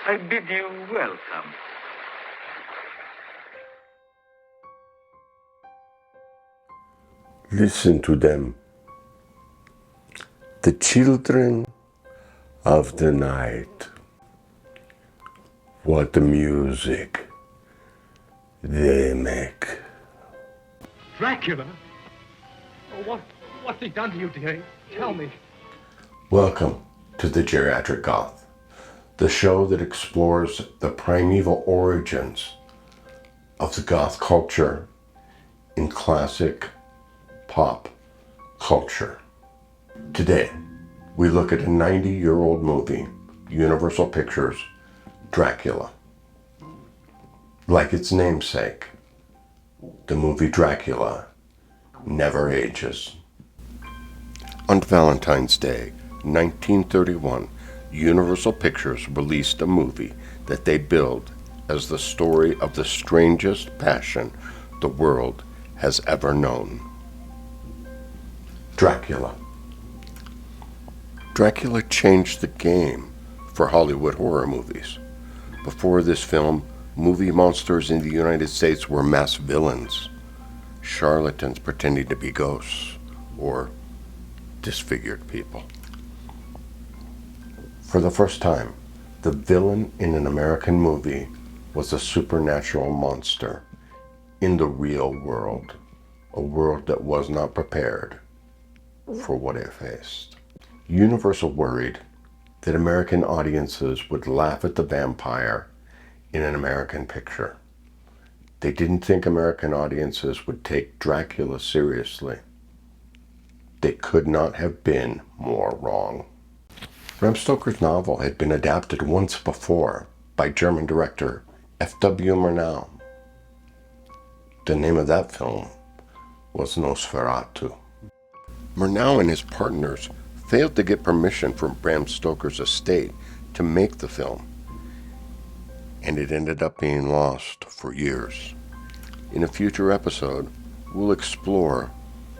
I bid you welcome. Listen to them. The children of the night. What music they make. Dracula? Oh, what's he done to you, dearie? Tell me. Welcome to the Geriatric Goth, the show that explores the primeval origins of the goth culture in classic pop culture. Today, we look at a 90-year-old movie, Universal Pictures' Dracula. Like its namesake, the movie Dracula never ages. On Valentine's Day, 1931, Universal Pictures released a movie that they billed as the story of the strangest passion the world has ever known. Dracula. Dracula changed the game for Hollywood horror movies. Before this film, movie monsters in the United States were mass villains, charlatans pretending to be ghosts, or disfigured people. For the first time, the villain in an American movie was a supernatural monster in the real world, a world that was not prepared for what it faced. Universal worried that American audiences would laugh at the vampire in an American picture. They didn't think American audiences would take Dracula seriously. They could not have been more wrong. Bram Stoker's novel had been adapted once before by German director F.W. Murnau. The name of that film was Nosferatu. Murnau and his partners failed to get permission from Bram Stoker's estate to make the film, and it ended up being lost for years. In a future episode, we'll explore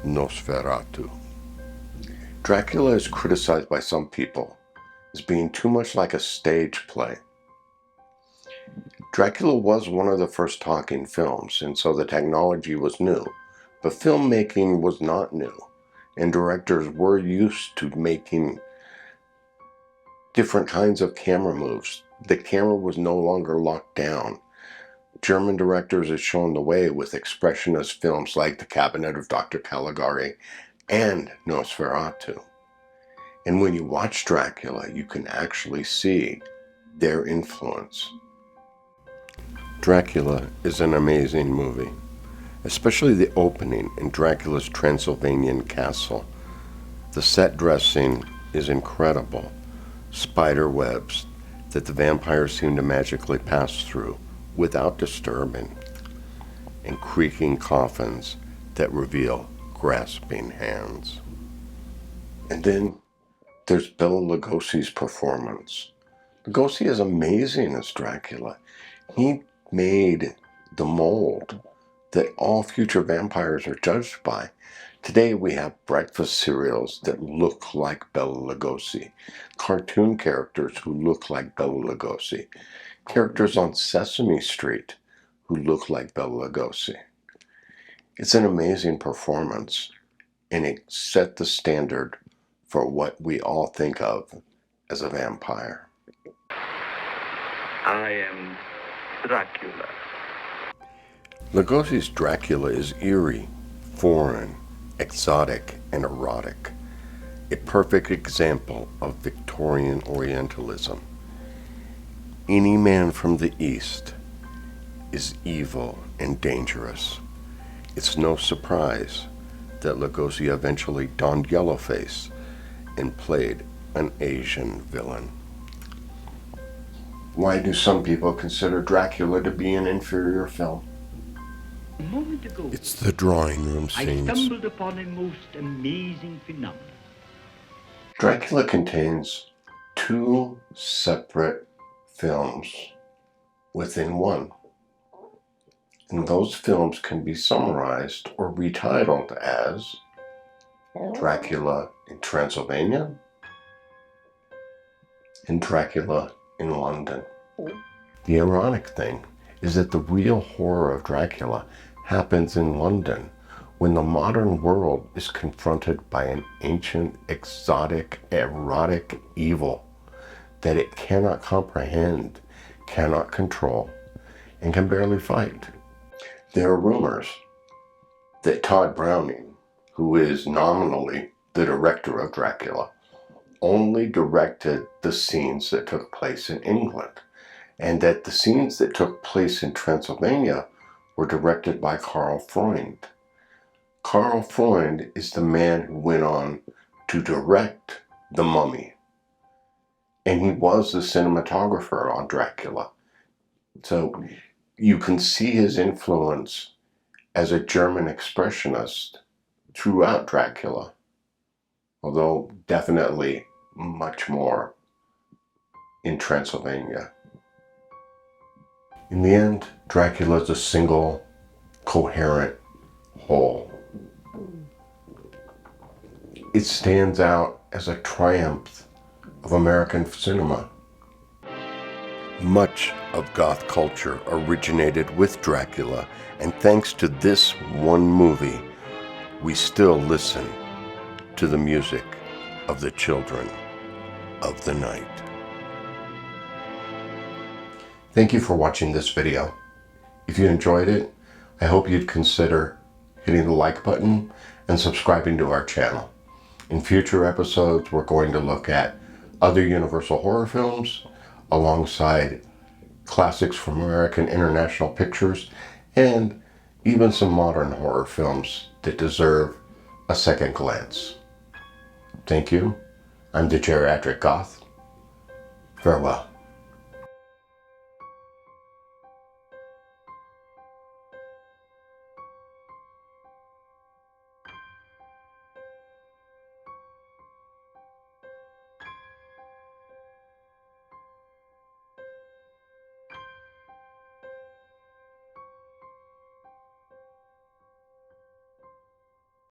Nosferatu. Dracula is criticized by some people as being too much like a stage play. Dracula was one of the first talking films, and so the technology was new, but filmmaking was not new, and directors were used to making different kinds of camera moves. The camera was no longer locked down. German directors had shown the way with expressionist films like The Cabinet of Dr. Caligari and Nosferatu. And when you watch Dracula, you can actually see their influence. Dracula is an amazing movie, especially the opening in Dracula's Transylvanian castle. The set dressing is incredible. Spider webs that the vampires seem to magically pass through without disturbing, and creaking coffins that reveal grasping hands. And then there's Bela Lugosi's performance. Lugosi is amazing as Dracula. He made the mold that all future vampires are judged by. Today we have breakfast cereals that look like Bela Lugosi, cartoon characters who look like Bela Lugosi, characters on Sesame Street who look like Bela Lugosi. It's an amazing performance, and it set the standard for what we all think of as a vampire. I am Dracula. Lugosi's Dracula is eerie, foreign, exotic, and erotic. A perfect example of Victorian Orientalism. Any man from the East is evil and dangerous. It's no surprise that Lugosi eventually donned yellowface and played an Asian villain. Why do some people consider Dracula to be an inferior film? A moment ago, It's the drawing room I scenes. stumbled upon a most amazing phenomenon. Dracula contains two separate films within one. And those films can be summarized or retitled as Dracula in Transylvania and Dracula in London. The ironic thing is that the real horror of Dracula happens in London, when the modern world is confronted by an ancient, exotic, erotic evil that it cannot comprehend, cannot control, and can barely fight. There are rumors that Todd Browning, who is nominally the director of Dracula, only directed the scenes that took place in England, and that the scenes that took place in Transylvania were directed by Karl Freund. Karl Freund is the man who went on to direct The Mummy, and he was the cinematographer on Dracula. So you can see his influence as a German expressionist throughout Dracula, although definitely much more in Transylvania. In the end, Dracula is a single, coherent whole. It stands out as a triumph of American cinema. Much of goth culture originated with Dracula, and thanks to this one movie, we still listen to the music of the children of the night. Thank you for watching this video. If you enjoyed it, I hope you'd consider hitting the like button and subscribing to our channel. In future episodes, we're going to look at other Universal horror films alongside classics from American International Pictures and even some modern horror films that deserve a second glance. Thank you. I'm the Geriatric Goth. Farewell.